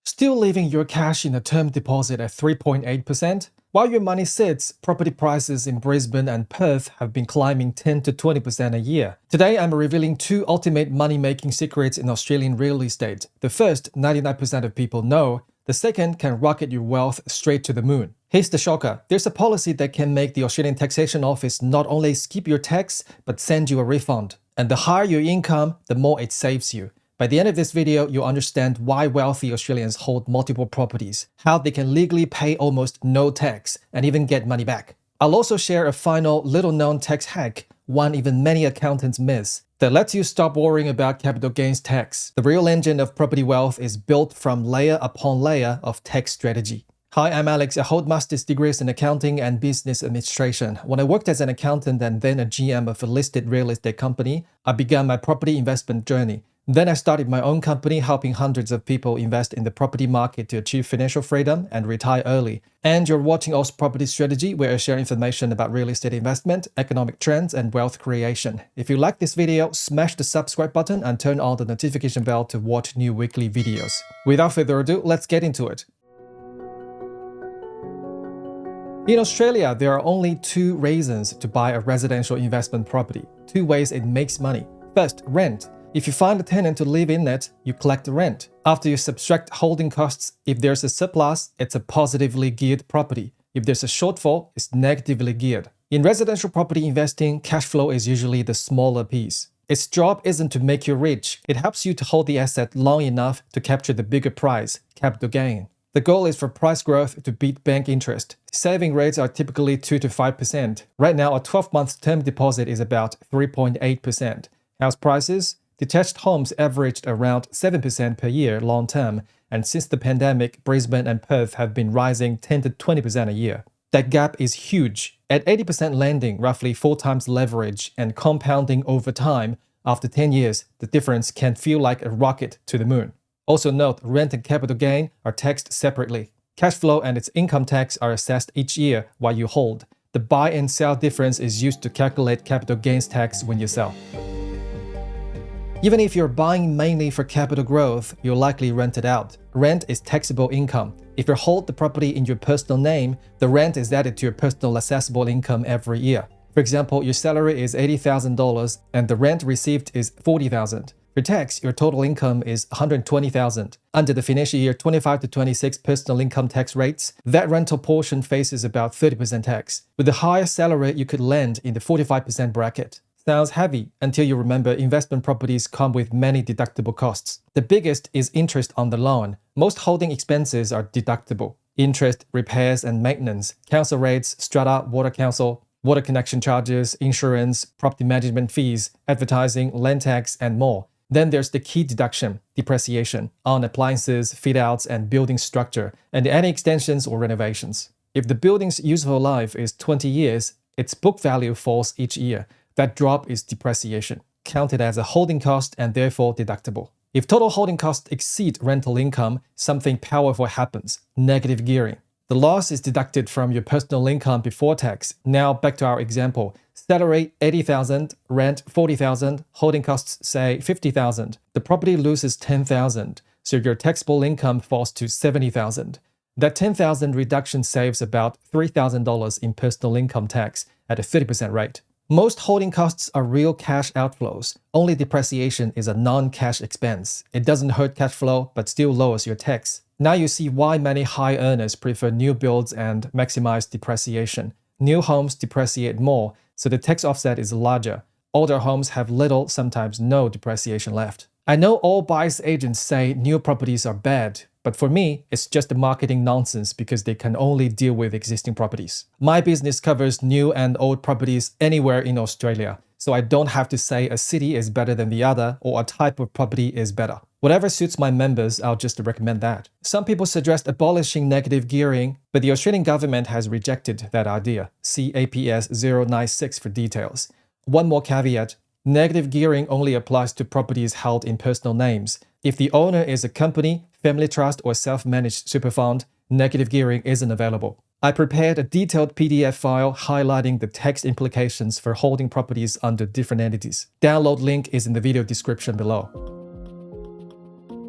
Still leaving your cash in a term deposit at 3.8%? While your money sits, property prices in Brisbane and Perth have been climbing 10 to 20% a year. Today, I'm revealing two ultimate money-making secrets in Australian real estate. The first, 99% of people know. The second can rocket your wealth straight to the moon. Here's the shocker. There's a policy that can make the Australian Taxation Office not only skip your tax, but send you a refund. And the higher your income, the more it saves you. By the end of this video, you'll understand why wealthy Australians hold multiple properties, how they can legally pay almost no tax, and even get money back. I'll also share a final little-known tax hack, one even many accountants miss, that lets you stop worrying about capital gains tax. The real engine of property wealth is built from layer upon layer of tax strategy. Hi, I'm Alex. I hold master's degrees in accounting and business administration. When I worked as an accountant and then a GM of a listed real estate company, I began my property investment journey. Then I started my own company helping hundreds of people invest in the property market to achieve financial freedom and retire early. And you're watching AusPropertyStrategy, where I share information about real estate investment, economic trends, and wealth creation. If you like this video, smash the subscribe button and turn on the notification bell to watch new weekly videos. Without further ado, let's get into it. In Australia, there are only two reasons to buy a residential investment property. Two ways it makes money. First, rent. If you find a tenant to live in it, you collect the rent. After you subtract holding costs, if there's a surplus, it's a positively geared property. If there's a shortfall, it's negatively geared. In residential property investing, cash flow is usually the smaller piece. Its job isn't to make you rich. It helps you to hold the asset long enough to capture the bigger prize, capital gain. The goal is for price growth to beat bank interest. Saving rates are typically 2 to 5%. Right now, a 12-month term deposit is about 3.8%. House prices? Detached homes averaged around 7% per year long-term, and since the pandemic, Brisbane and Perth have been rising 10 to 20% a year. That gap is huge. At 80% lending, roughly 4 times leverage, and compounding over time, after 10 years, the difference can feel like a rocket to the moon. Also note, rent and capital gain are taxed separately. Cash flow and its income tax are assessed each year while you hold. The buy and sell difference is used to calculate capital gains tax when you sell. Even if you're buying mainly for capital growth, you'll likely rent it out. Rent is taxable income. If you hold the property in your personal name, the rent is added to your personal assessable income every year. For example, your salary is $80,000 and the rent received is $40,000. For tax, your total income is $120,000. Under the financial year 25 to 26 personal income tax rates, that rental portion faces about 30% tax. With a higher salary, you could land in the 45% bracket. Sounds heavy until you remember investment properties come with many deductible costs. The biggest is interest on the loan. Most holding expenses are deductible. Interest, repairs and maintenance, council rates, strata, water council, water connection charges, insurance, property management fees, advertising, land tax, and more. Then there's the key deduction, depreciation, on appliances, fit-outs, and building structure, and any extensions or renovations. If the building's useful life is 20 years, its book value falls each year. That drop is depreciation, counted as a holding cost and therefore deductible. If total holding costs exceed rental income, something powerful happens, negative gearing. The loss is deducted from your personal income before tax. Now back to our example. Salary $80,000, rent $40,000, holding costs say $50,000. The property loses $10,000, so your taxable income falls to $70,000. That $10,000 reduction saves about $3,000 in personal income tax at a 30% rate. Most holding costs are real cash outflows. Only depreciation is a non-cash expense. It doesn't hurt cash flow, but still lowers your tax. Now you see why many high earners prefer new builds and maximize depreciation. New homes depreciate more, so the tax offset is larger. Older homes have little, sometimes no depreciation left. I know all buyers agents say new properties are bad, but for me, it's just a marketing nonsense because they can only deal with existing properties. My business covers new and old properties anywhere in Australia, so I don't have to say a city is better than the other or a type of property is better. Whatever suits my members, I'll just recommend that. Some people suggest abolishing negative gearing, but the Australian government has rejected that idea. See APS 096 for details. One more caveat. Negative gearing only applies to properties held in personal names. If the owner is a company, family trust, or self-managed super fund, negative gearing isn't available. I prepared a detailed PDF file highlighting the tax implications for holding properties under different entities. Download link is in the video description below.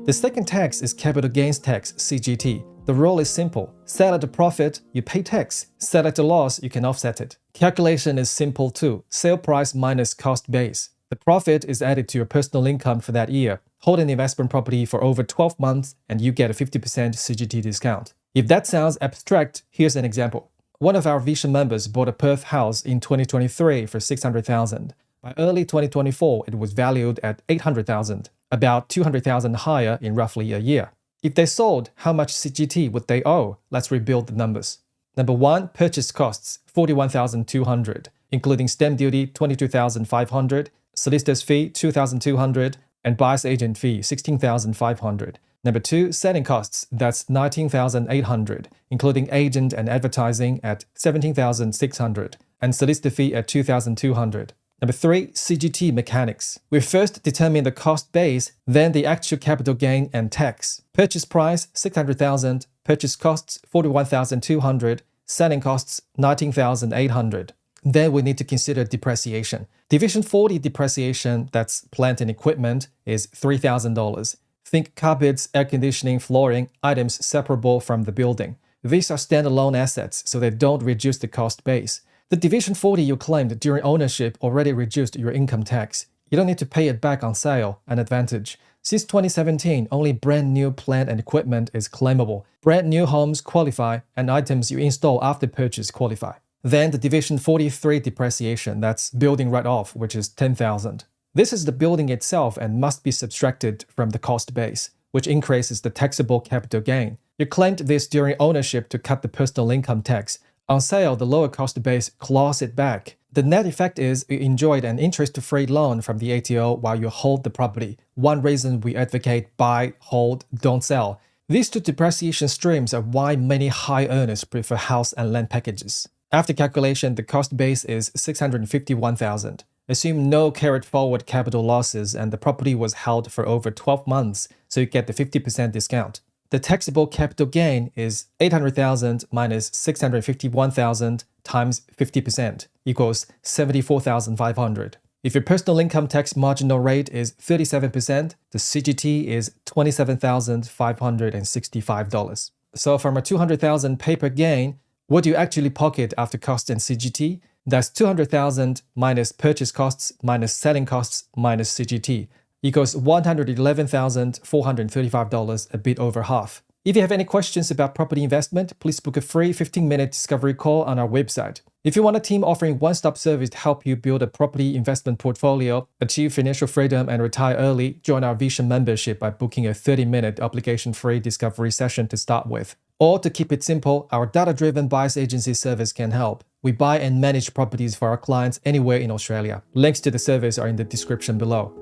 The second tax is capital gains tax, CGT. The rule is simple. Sell at a profit, you pay tax. Sell at a loss, you can offset it. Calculation is simple too. Sale price minus cost base. The profit is added to your personal income for that year. Hold an investment property for over 12 months and you get a 50% CGT discount. If that sounds abstract, here's an example. One of our Vision members bought a Perth house in 2023 for $600,000. By early 2024, it was valued at $800,000, about $200,000 higher in roughly a year. If they sold, how much CGT would they owe? Let's rebuild the numbers. Number 1, purchase costs, $41,200, including stamp duty, $22,500, solicitor's fee, $2,200, and buyer's agent fee, $16,500. Number 2, selling costs, that's $19,800, including agent and advertising at $17,600, and solicitor fee at $2,200. Number 3, CGT mechanics. We first determine the cost base, then the actual capital gain and tax. Purchase price, $600,000, purchase costs, $41,200, selling costs, $19,800. Then we need to consider depreciation. Division 40 depreciation, that's plant and equipment, is $3,000. Think carpets, air conditioning, flooring, items separable from the building. These are standalone assets, so they don't reduce the cost base. The Division 40 you claimed during ownership already reduced your income tax. You don't need to pay it back on sale, an advantage. Since 2017, only brand new plant and equipment is claimable. Brand new homes qualify, and items you install after purchase qualify. Then the Division 43 depreciation, that's building write-off, which is $10,000. This is the building itself and must be subtracted from the cost base, which increases the taxable capital gain. You claimed this during ownership to cut the personal income tax. On sale, the lower cost base claws it back. The net effect is you enjoyed an interest-free loan from the ATO while you hold the property. One reason we advocate buy, hold, don't sell. These two depreciation streams are why many high earners prefer house and land packages. After calculation, the cost base is $651,000. Assume no carried-forward capital losses and the property was held for over 12 months, so you get the 50% discount. The taxable capital gain is $800,000 minus $651,000 times 50% equals $74,500. If your personal income tax marginal rate is 37%, the CGT is $27,565. So from a $200,000 paper gain, what do you actually pocket after cost and CGT? That's $200,000 minus purchase costs minus selling costs minus CGT. Equals $111,435, a bit over half. If you have any questions about property investment, please book a free 15-minute discovery call on our website. If you want a team offering one-stop service to help you build a property investment portfolio, achieve financial freedom, and retire early, join our Vision membership by booking a 30-minute obligation-free discovery session to start with. Or to keep it simple, our data-driven buyer's agency service can help. We buy and manage properties for our clients anywhere in Australia. Links to the service are in the description below.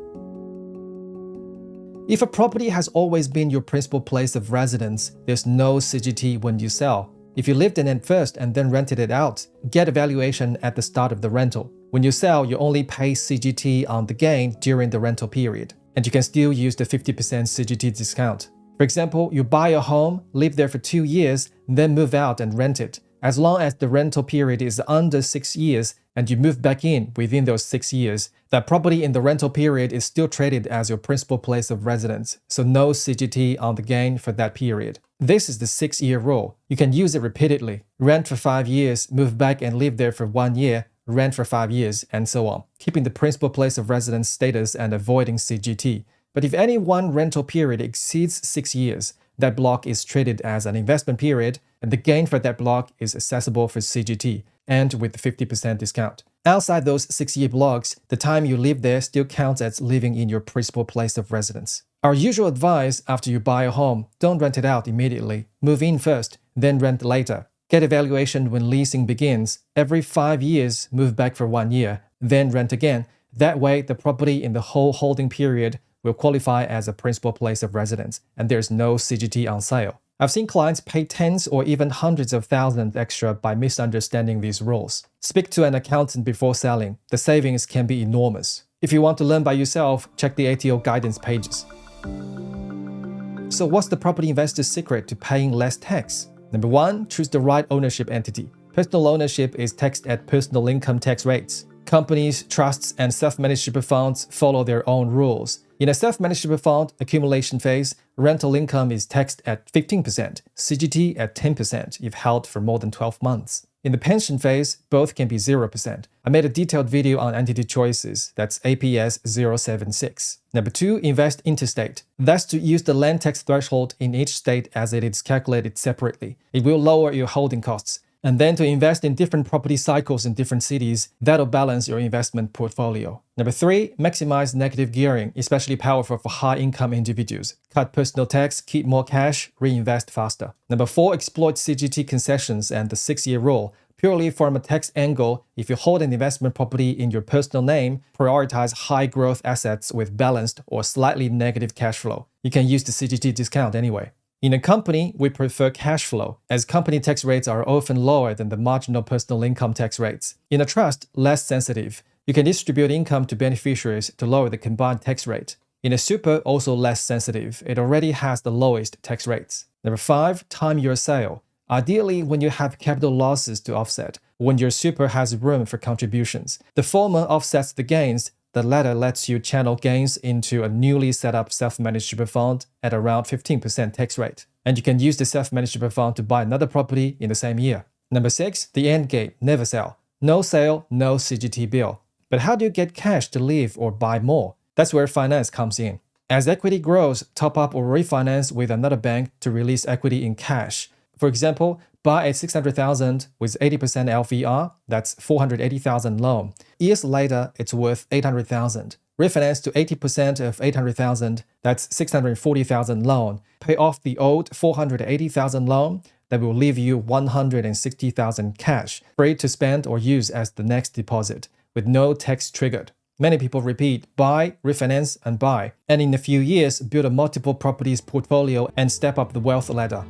If a property has always been your principal place of residence, there's no CGT when you sell. If you lived in it first and then rented it out, get a valuation at the start of the rental. When you sell, you only pay CGT on the gain during the rental period, and you can still use the 50% CGT discount. For example, you buy a home, live there for 2 years, then move out and rent it. As long as the rental period is under 6 years and you move back in within those 6 years, that property in the rental period is still treated as your principal place of residence, so no CGT on the gain for that period. This is the 6-year rule. You can use it repeatedly. Rent for 5 years, move back and live there for 1 year, rent for 5 years, and so on, keeping the principal place of residence status and avoiding CGT. But if any one rental period exceeds 6 years, that block is treated as an investment period, and the gain for that block is accessible for CGT, and with the 50% discount. Outside those 6-year blocks, the time you live there still counts as living in your principal place of residence. Our usual advice after you buy a home, don't rent it out immediately. Move in first, then rent later. Get a valuation when leasing begins. Every 5 years, move back for 1 year, then rent again. That way, the property in the whole holding period will qualify as a principal place of residence, and there's no CGT on sale. I've seen clients pay tens or even hundreds of thousands extra by misunderstanding these rules. Speak to an accountant before selling. The savings can be enormous. If you want to learn by yourself, check the ATO guidance pages. So what's the property investor's secret to paying less tax? Number 1, choose the right ownership entity. Personal ownership is taxed at personal income tax rates. Companies, trusts, and self-managed super funds follow their own rules. In a self-managed super fund accumulation phase, rental income is taxed at 15%, CGT at 10% if held for more than 12 months. In the pension phase, both can be 0%. I made a detailed video on entity choices, that's APS 076. Number 2, invest interstate. That's to use the land tax threshold in each state as it is calculated separately. It will lower your holding costs. And then to invest in different property cycles in different cities, that'll balance your investment portfolio. Number 3, maximize negative gearing, especially powerful for high-income individuals. Cut personal tax, keep more cash, reinvest faster. Number 4, exploit CGT concessions and the 6-year rule. Purely from a tax angle, if you hold an investment property in your personal name, prioritize high-growth assets with balanced or slightly negative cash flow. You can use the CGT discount anyway. In a company, we prefer cash flow, as company tax rates are often lower than the marginal personal income tax rates. In a trust, less sensitive. You can distribute income to beneficiaries to lower the combined tax rate. In a super, also less sensitive. It already has the lowest tax rates. Number 5, time your sale. Ideally, when you have capital losses to offset, when your super has room for contributions. The former offsets the gains. The latter lets you channel gains into a newly set up self-managed super fund at around 15% tax rate. And you can use the self-managed super fund to buy another property in the same year. Number 6, the end game, never sell. No sale, no CGT bill. But how do you get cash to live or buy more? That's where finance comes in. As equity grows, top up or refinance with another bank to release equity in cash. For example, buy at $600,000 with 80% LVR, that's $480,000 loan. Years later, it's worth $800,000. Refinance to 80% of $800,000, that's $640,000 loan. Pay off the old $480,000 loan, that will leave you $160,000 cash, free to spend or use as the next deposit, with no tax triggered. Many people repeat buy, refinance, and buy, and in a few years build a multiple properties portfolio and step up the wealth ladder.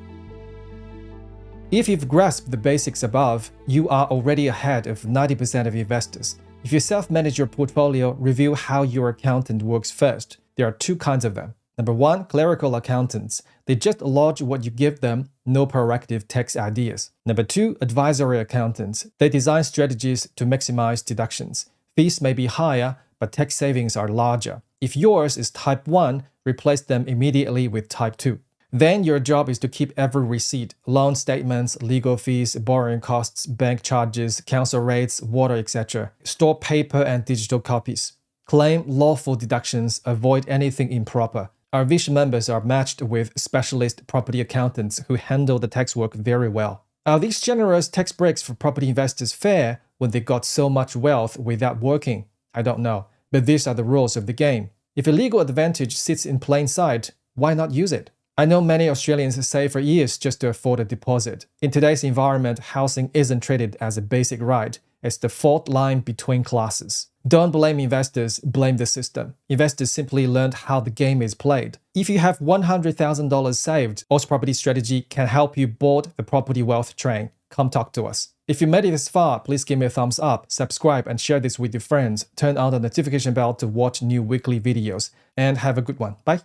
If you've grasped the basics above, you are already ahead of 90% of investors. If you self-manage your portfolio, review how your accountant works first. There are 2 kinds of them. Number 1, clerical accountants. They just lodge what you give them, no proactive tax ideas. Number 2, advisory accountants. They design strategies to maximize deductions. Fees may be higher, but tax savings are larger. If yours is type 1, replace them immediately with type 2. Then your job is to keep every receipt, loan statements, legal fees, borrowing costs, bank charges, council rates, water, etc. Store paper and digital copies. Claim lawful deductions, avoid anything improper. Our Vision members are matched with specialist property accountants who handle the tax work very well. Are these generous tax breaks for property investors fair when they got so much wealth without working? I don't know, but these are the rules of the game. If a legal advantage sits in plain sight, why not use it? I know many Australians save for years just to afford a deposit. In today's environment, housing isn't treated as a basic right. It's the fault line between classes. Don't blame investors, blame the system. Investors simply learned how the game is played. If you have $100,000 saved, AusPropertyStrategy can help you board the property wealth train. Come talk to us. If you made it this far, please give me a thumbs up, subscribe, and share this with your friends. Turn on the notification bell to watch new weekly videos. And have a good one. Bye.